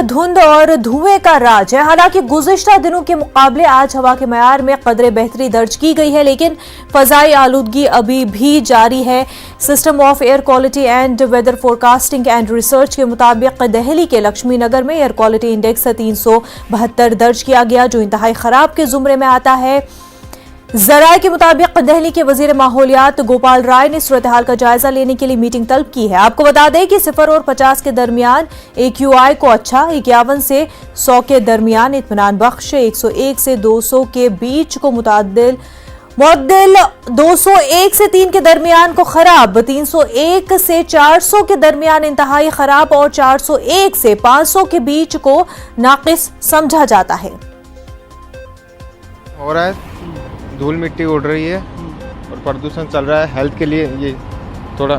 धुंध और धुएं का राज है। हालांकि गुज़िश्ता दिनों के मुकाबले आज हवा के मयार में कदरे बेहतरी दर्ज की गई है, लेकिन फजाई आलूदगी अभी भी जारी है। System of air quality and weather forecasting and research के मुताबिक दिल्ली के लक्ष्मी नगर में एयर क्वालिटी इंडेक्स 372 दर्ज किया गया, जो इंतहाई खराब के जुमरे में आता है। जराये के मुताबिक दिल्ली के वजीर माहौलियात गोपाल राय ने सूरत हाल का जायजा लेने के लिए मीटिंग तलब की है। आपको बता दें कि 0 और 50 के दरमियान AQI को अच्छा, 51 से 100 के दरमियान इत्मीनान बख्श, 101 से 200 के बीच को मुतदिल, 201 से 3 के दरमियान को खराब, 301 से 400 के दरमियान इंतहाई खराब और 401 से 500 के बीच को नाकिस समझा जाता है। हो रहा है, धूल मिट्टी उड़ रही है और प्रदूषण चल रहा है। हेल्थ के लिए ये थोड़ा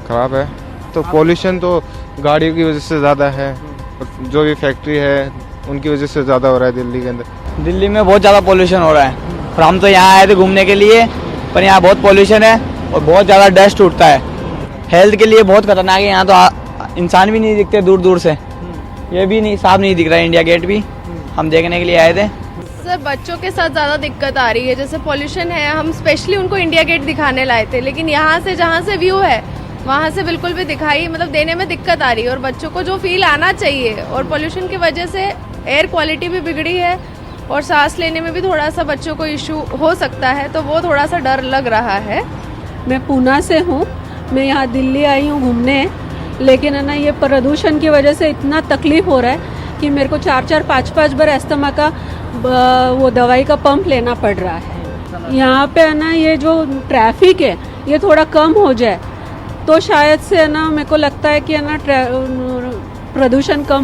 खराब है। तो पोल्यूशन तो गाड़ियों की वजह से ज़्यादा है, जो भी फैक्ट्री है उनकी वजह से ज़्यादा हो रहा है दिल्ली के अंदर। दिल्ली में बहुत ज़्यादा पोल्यूशन हो रहा है और हम तो यहाँ आए थे घूमने के लिए, पर यहाँ बहुत पोल्यूशन है और बहुत ज़्यादा डस्ट उठता है। हेल्थ के लिए बहुत खतरनाक है। यहाँ तो इंसान भी नहीं दिखते दूर दूर से, ये भी नहीं साफ नहीं दिख रहा है। इंडिया गेट भी हम देखने के लिए आए थे। सर, बच्चों के साथ ज़्यादा दिक्कत आ रही है। जैसे पॉल्यूशन है, हम स्पेशली उनको इंडिया गेट दिखाने लाए थे, लेकिन यहाँ से जहाँ से व्यू है वहाँ से बिल्कुल भी दिखाई देने में दिक्कत आ रही है। और बच्चों को जो फील आना चाहिए, और पॉल्यूशन की वजह से एयर क्वालिटी भी बिगड़ी है और सांस लेने में भी थोड़ा सा बच्चों को इशू हो सकता है, तो वो थोड़ा सा डर लग रहा है। मैं पूना से हूँ, मैं यहाँ दिल्ली आई हूँ घूमने, लेकिन है ना ये प्रदूषण की वजह से इतना तकलीफ हो रहा है कि मेरे को 4-4, 5-5 बार अस्थमा का वो दवाई का पंप लेना पड़ रहा है। यहाँ पे है ना ये जो ट्रैफिक है ये थोड़ा कम हो जाए तो शायद से है ना मेरे को लगता है कि है ना प्रदूषण कम हो।